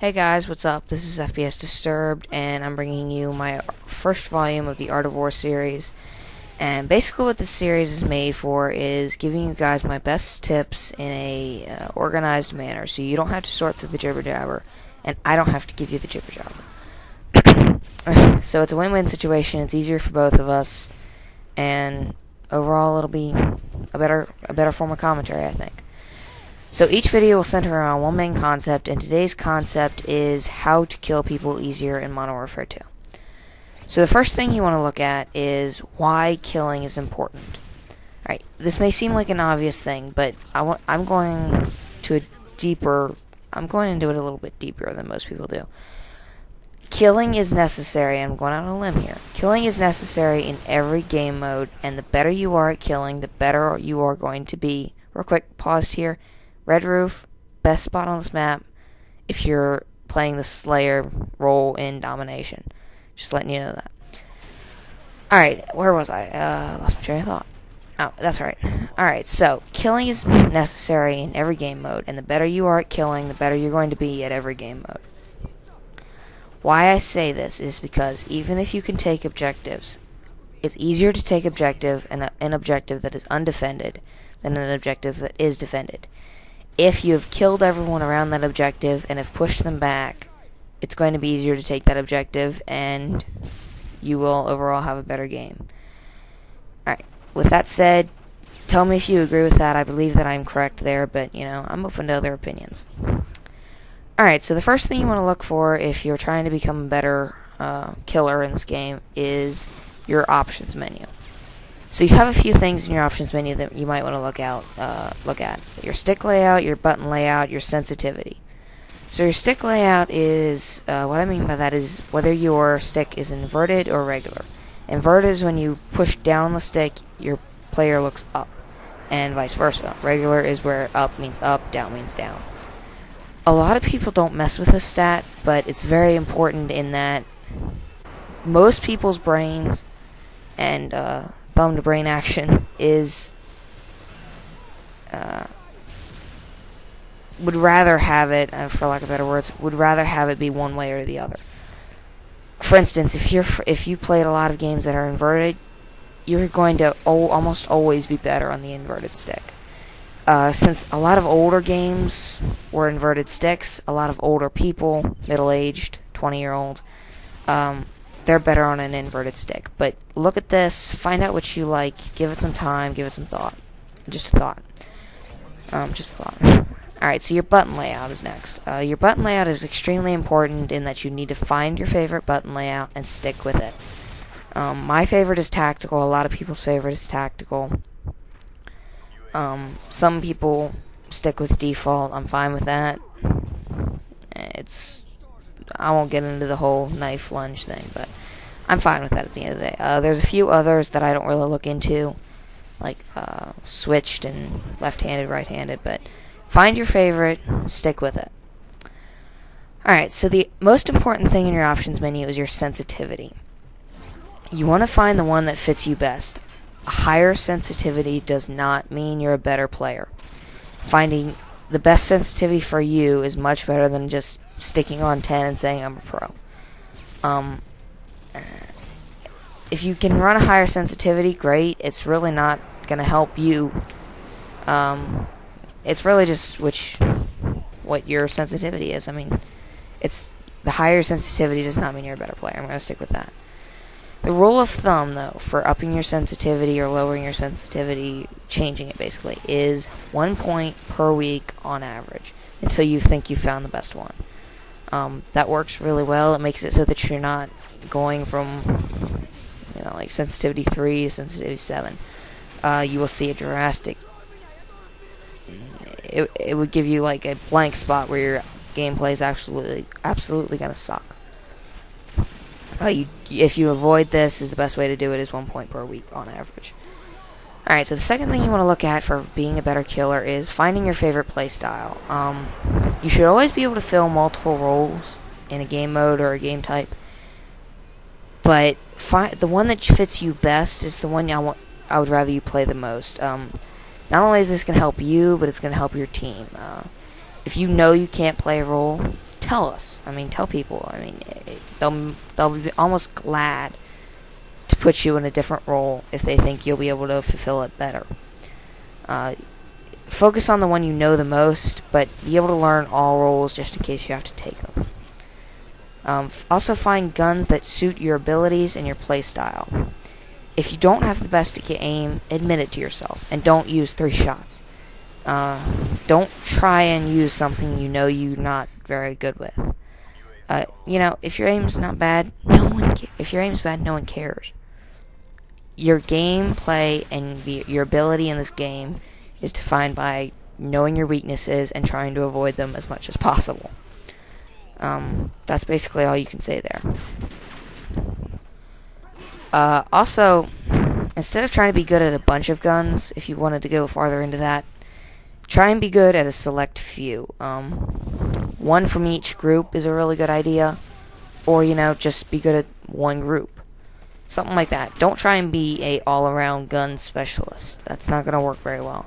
Hey guys, what's up? This is FPSDisturbed, and I'm bringing you my first volume of the Art of War series. And basically what this series is made for is giving you guys my best tips in a organized manner, so you don't have to sort through the jibber-jabber, and I don't have to give you the jibber-jabber. So it's a win-win situation. It's easier for both of us, and overall it'll be a better form of commentary, I think. So each video will center around one main concept, and today's concept is how to kill people easier in Modern Warfare 2. So the first thing you want to look at is why killing is important. Alright, this may seem like an obvious thing, but I'm going into it a little bit deeper than most people do. Killing is necessary. I'm going out on a limb here. Killing is necessary in every game mode, and the better you are at killing, the better you are going to be. Real quick, pause here. Red roof, best spot on this map if you're playing the Slayer role in Domination. Just letting you know that. Alright, where was I? Lost my train of thought. Oh, that's right. Alright, so killing is necessary in every game mode, and the better you are at killing, the better you're going to be at every game mode. Why I say this is because even if you can take objectives, it's easier to take an objective that is undefended than an objective that is defended. If you have killed everyone around that objective and have pushed them back, it's going to be easier to take that objective, and you will overall have a better game. Alright, with that said, tell me if you agree with that. I believe that I'm correct there, but, you know, I'm open to other opinions. Alright, so the first thing you want to look for if you're trying to become a better killer in this game is your options menu. So you have a few things in your options menu that you might want to look at. Your stick layout, your button layout, your sensitivity. So your stick layout is, what I mean by that is whether your stick is inverted or regular. Inverted is when you push down on the stick, your player looks up, and vice versa. Regular is where up means up, down means down. A lot of people don't mess with this stat, but it's very important in that most people's brains and thumb to brain action is would rather have it, for lack of better words, would rather have it be one way or the other. For instance, if you played a lot of games that are inverted, you're going to almost always be better on the inverted stick. Since a lot of older games were inverted sticks, a lot of older people, middle-aged, 20-year-old, they're better on an inverted stick. But look at this, find out what you like, give it some time, give it some thought. Just a thought. Alright, so your button layout is next. Your button layout is extremely important in that you need to find your favorite button layout and stick with it. My favorite is tactical, a lot of people's favorite is tactical. Some people stick with default, I'm fine with that. I won't get into the whole knife lunge thing, but I'm fine with that at the end of the day. There's a few others that I don't really look into, like switched and left-handed, right-handed, but find your favorite, stick with it. Alright, so the most important thing in your options menu is your sensitivity. You want to find the one that fits you best. A higher sensitivity does not mean you're a better player. Finding the best sensitivity for you is much better than just sticking on 10 and saying I'm a pro. If you can run a higher sensitivity, great. It's really not going to help you. It's really just what your sensitivity is. I mean, the higher sensitivity does not mean you're a better player. I'm going to stick with that. The rule of thumb, though, for upping your sensitivity or lowering your sensitivity, changing it basically, is 1 point per week on average until you think you found the best one. That works really well. It makes it so that you're not going from, like sensitivity 3 to sensitivity 7. You will see a drastic. It would give you like a blank spot where your gameplay is absolutely gonna suck. If you avoid this, is the best way to do it is 1 point per week on average. Alright, so the second thing you want to look at for being a better killer is finding your favorite playstyle. You should always be able to fill multiple roles in a game mode or a game type, but the one that fits you best is the one I would rather you play the most. Not only is this going to help you, but it's going to help your team. If you know you can't play a role, tell us. I mean, tell people. I mean, they'll be almost glad to put you in a different role if they think you'll be able to fulfill it better. Focus on the one you know the most, but be able to learn all roles just in case you have to take them. Also find guns that suit your abilities and your playstyle. If you don't have the best aim, admit it to yourself, and don't use 3 shots. Don't try and use something you know you're not very good with. You know, if your aim's not bad, if your aim's bad, no one cares. Your gameplay and your ability in this game is defined by knowing your weaknesses and trying to avoid them as much as possible. That's basically all you can say there. Also, instead of trying to be good at a bunch of guns, if you wanted to go farther into that, try and be good at a select few. One from each group is a really good idea, or, you know, just be good at one group. Something like that. Don't try and be a all-around gun specialist. That's not going to work very well.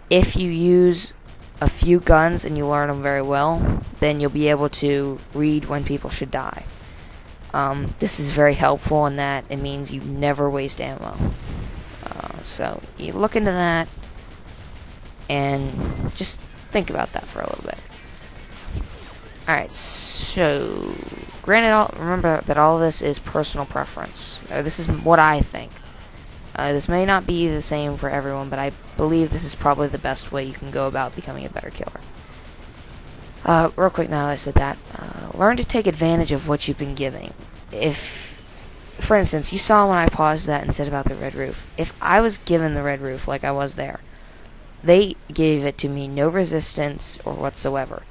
If you use a few guns and you learn them very well, then you'll be able to read when people should die. This is very helpful in that it means you never waste ammo. So you look into that and just think about that for a little bit. Alright, so granted, remember that all of this is personal preference. This is what I think. This may not be the same for everyone, but I believe this is probably the best way you can go about becoming a better killer. Real quick now that I said that, learn to take advantage of what you've been giving. If, for instance, you saw when I paused that and said about the red roof, if I was given the red roof like I was there, they gave it to me no resistance or whatsoever.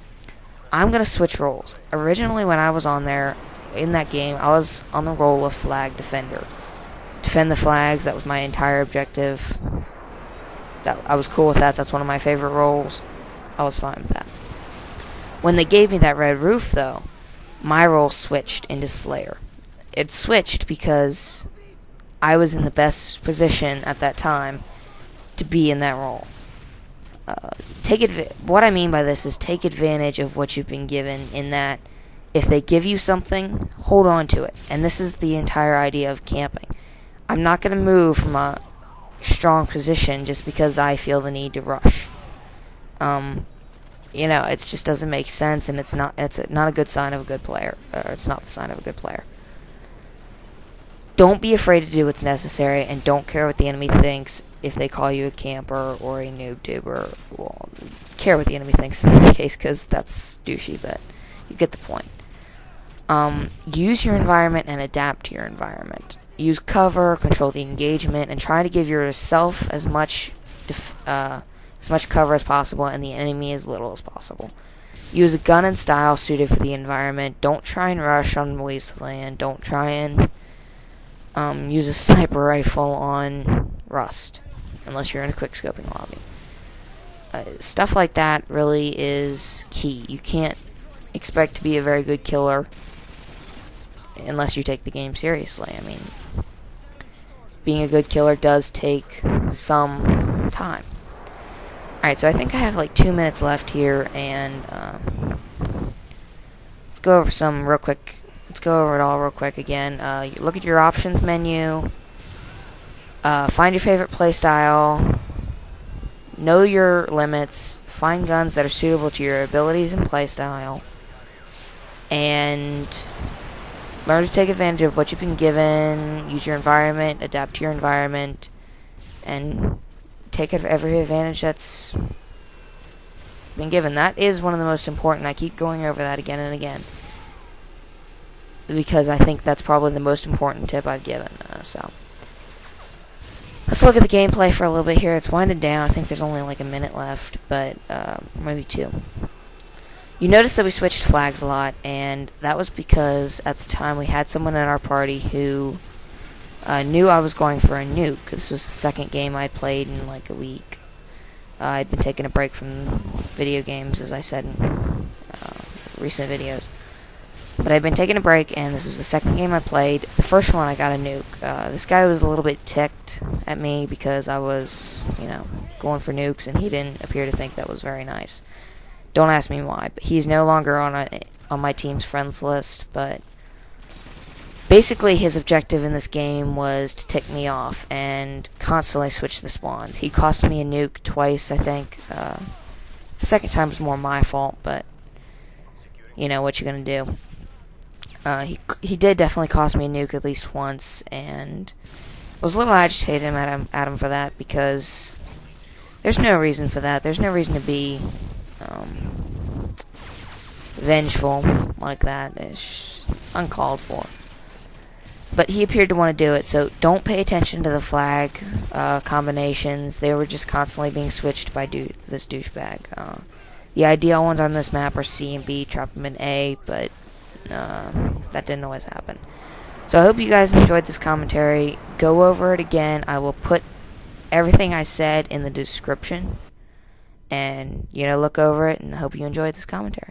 I'm going to switch roles. Originally when I was on there, in that game, I was on the role of flag defender. Defend the flags, that was my entire objective. I was cool with that, that's one of my favorite roles. I was fine with that. When they gave me that red roof, though, my role switched into Slayer. It switched because I was in the best position at that time to be in that role. What I mean by this is take advantage of what you've been given, in that if they give you something, hold on to it. And this is the entire idea of camping. I'm not going to move from a strong position just because I feel the need to rush. You know, it just doesn't make sense, and it's not a good sign of a good player. It's not the sign of a good player. Don't be afraid to do what's necessary, and don't care what the enemy thinks if they call you a camper or a noob tuber. Well, care what the enemy thinks in that case, because that's douchey, but you get the point. Use your environment and adapt to your environment. Use cover, control the engagement, and try to give yourself as much cover as possible and the enemy as little as possible. Use a gun and style suited for the environment. Don't try and rush on Wasteland. Don't try and use a sniper rifle on Rust, unless you're in a quick-scoping lobby. Stuff like that really is key. You can't expect to be a very good killer unless you take the game seriously. I mean, being a good killer does take some time. Alright, so I think I have like 2 minutes left here, and let's go over some real quick. Let's go over it all real quick again. Look at your options menu. Find your favorite playstyle. Know your limits. Find guns that are suitable to your abilities and playstyle. And learn to take advantage of what you've been given. Use your environment. Adapt to your environment. And take every advantage that's been given. That is one of the most important. I keep going over that again and again, because I think that's probably the most important tip I've given. So let's look at the gameplay for a little bit here. It's winding down. I think there's only like a minute left, but maybe 2. You notice that we switched flags a lot, and that was because at the time we had someone in our party who knew I was going for a nuke. This was the second game I'd played in like a week. I'd been taking a break from video games, as I said in recent videos. But I'd been taking a break, and this was the second game I played. The first one, I got a nuke. This guy was a little bit ticked at me because I was, you know, going for nukes, and he didn't appear to think that was very nice. Don't ask me why, but he's no longer on on my team's friends list, but basically his objective in this game was to tick me off and constantly switch the spawns. He cost me a nuke twice, I think. The second time was more my fault, but you know what you're gonna do. He did definitely cost me a nuke at least once, and I was a little agitated at him for that, because there's no reason for that. There's no reason to be vengeful like that. It's uncalled for. But he appeared to want to do it, so don't pay attention to the flag combinations. They were just constantly being switched by this douchebag. The ideal ones on this map are C and B, trap them in A, but that didn't always happen. So I hope you guys enjoyed this commentary. Go over it again. I will put everything I said in the description, and look over it, and I hope you enjoyed this commentary.